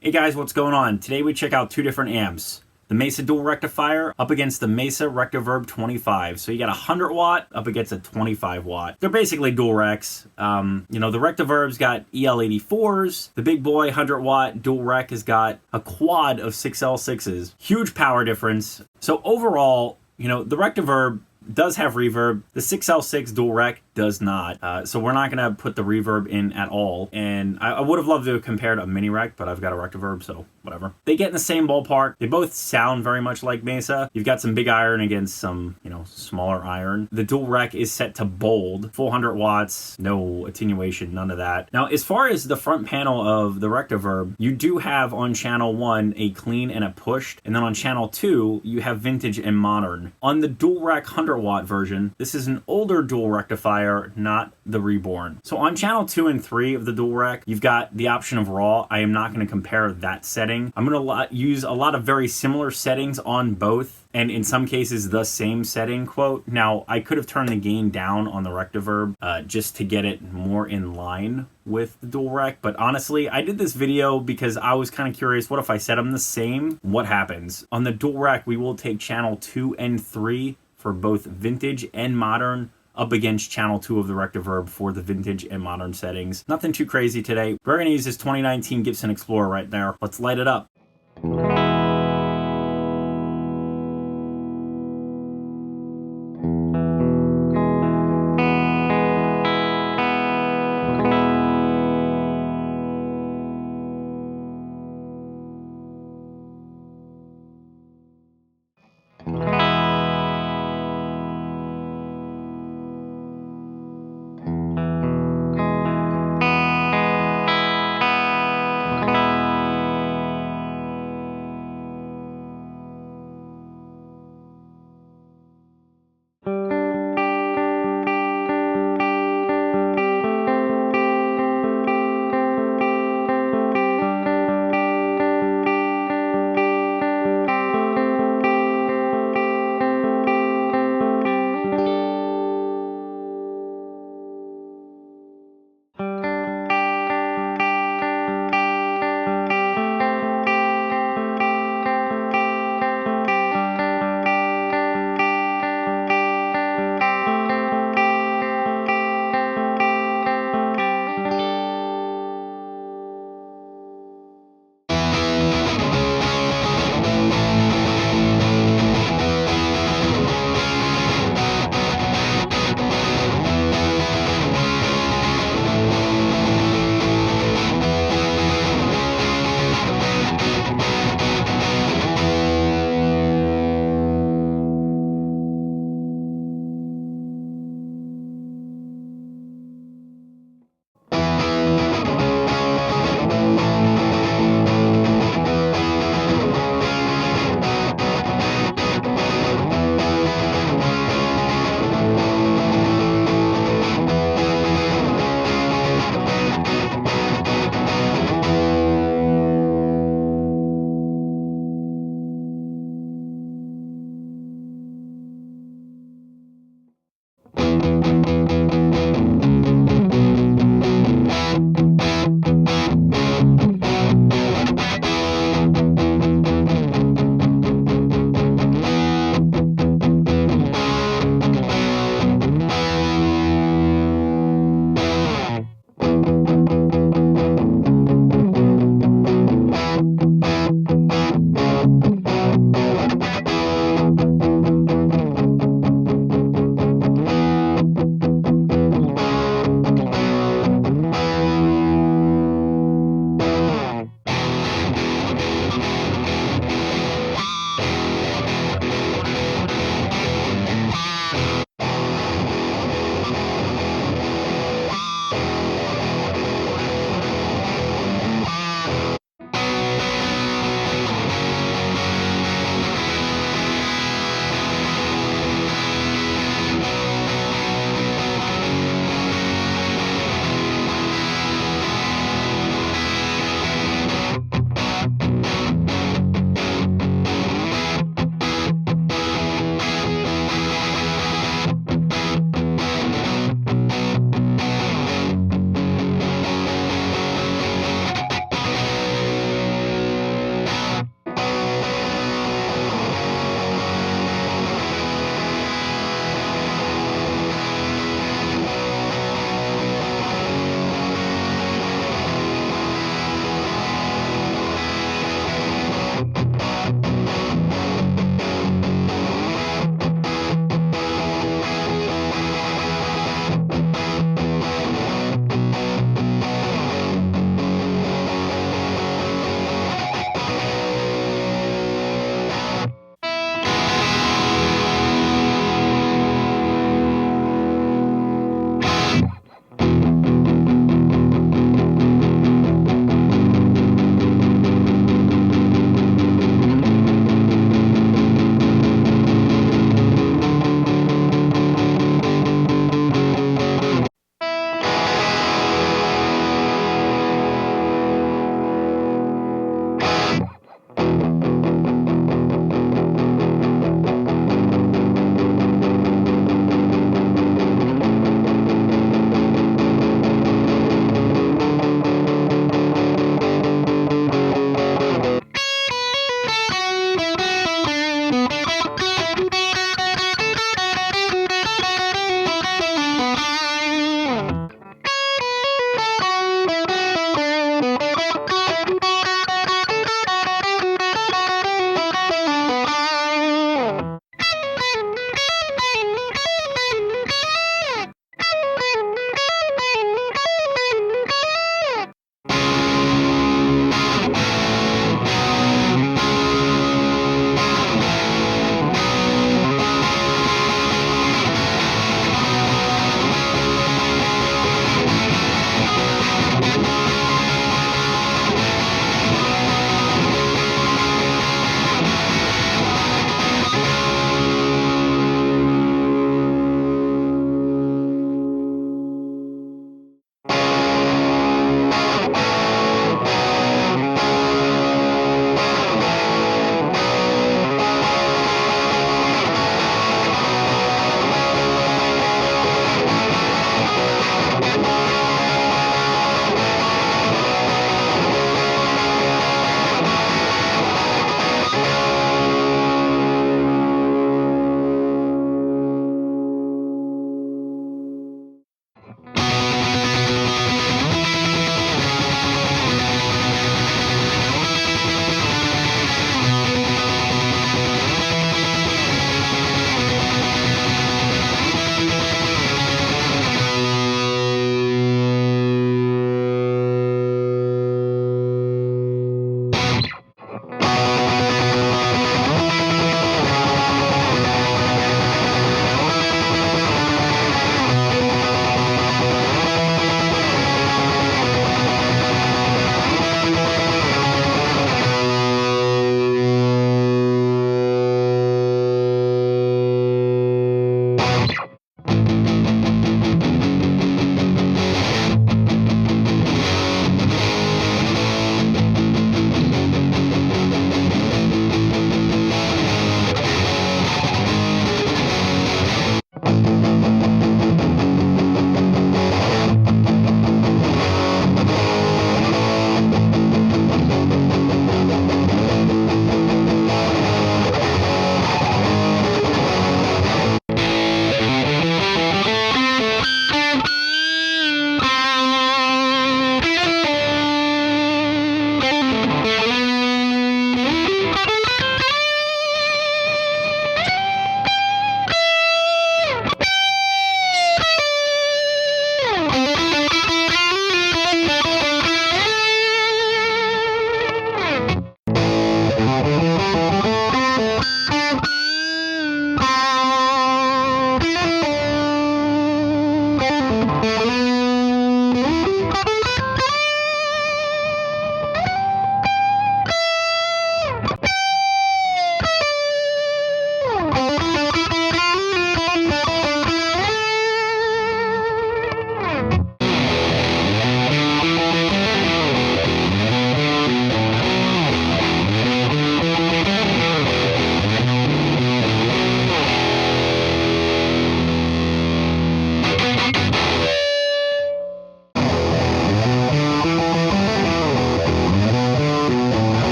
Hey guys, what's going on? Today we check out two different amps. The Mesa dual rectifier up against the Mesa Rectoverb 25. So you got a 100 watt up against a 25 watt. They're basically dual recs. The Rectoverb's got EL84s. The big boy 100 watt dual rec has got a quad of 6L6s. Huge power difference. So overall, the Rectoverb does have reverb. The 6L6 dual rec does not. So we're not going to put the reverb in at all. And I would have loved to have compared a mini rec, but I've got a Rectoverb, so whatever. They get in the same ballpark. They both sound very much like Mesa. You've got some big iron against some, smaller iron. The dual rec is set to bold, full 100 watts, no attenuation, none of that. Now, as far as the front panel of the Rectoverb, you do have on channel 1 a clean and a pushed, and then on channel 2, you have vintage and modern. On the dual rec 100 watt version, this is an older dual rectifier, not the reborn. So on channel 2 and 3 of the dual rec, you've got the option of raw. I am not going to compare that setting. I'm going to use a lot of very similar settings on both, and in some cases the same setting, quote. Now, I could have turned the gain down on the Rectoverb just to get it more in line with the dual rec, but honestly, I did this video because I was kind of curious, what if I set them the same? What happens? On the dual rec, we will take channel 2 and 3 for both vintage and modern up against channel 2 of the Rectoverb for the vintage and modern settings. Nothing too crazy today. We're going to use this 2019 Gibson Explorer right there. Let's light it up.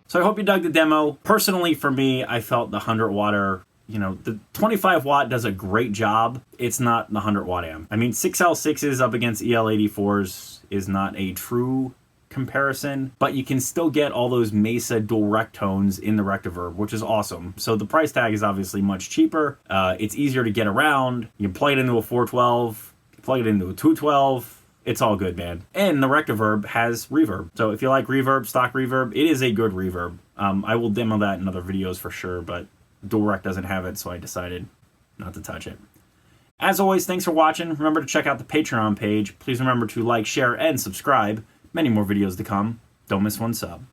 So I hope you dug the demo. Personally, for me, I felt the 100 watt, you know, the 25 watt does a great job. It's not the 100 watt amp. I mean, 6L6s up against EL84s is not a true comparison, but you can still get all those Mesa dual rec tones in the Rectoverb, which is awesome. So the price tag is obviously much cheaper. It's easier to get around. You can plug it into a 412, plug it into a 212. It's all good, man. And the Rectoverb has reverb. So if you like reverb, stock reverb, it is a good reverb. I will demo that in other videos for sure, but dual rec doesn't have it, so I decided not to touch it. As always, thanks for watching. Remember to check out the Patreon page. Please remember to like, share, and subscribe. Many more videos to come. Don't miss one sub.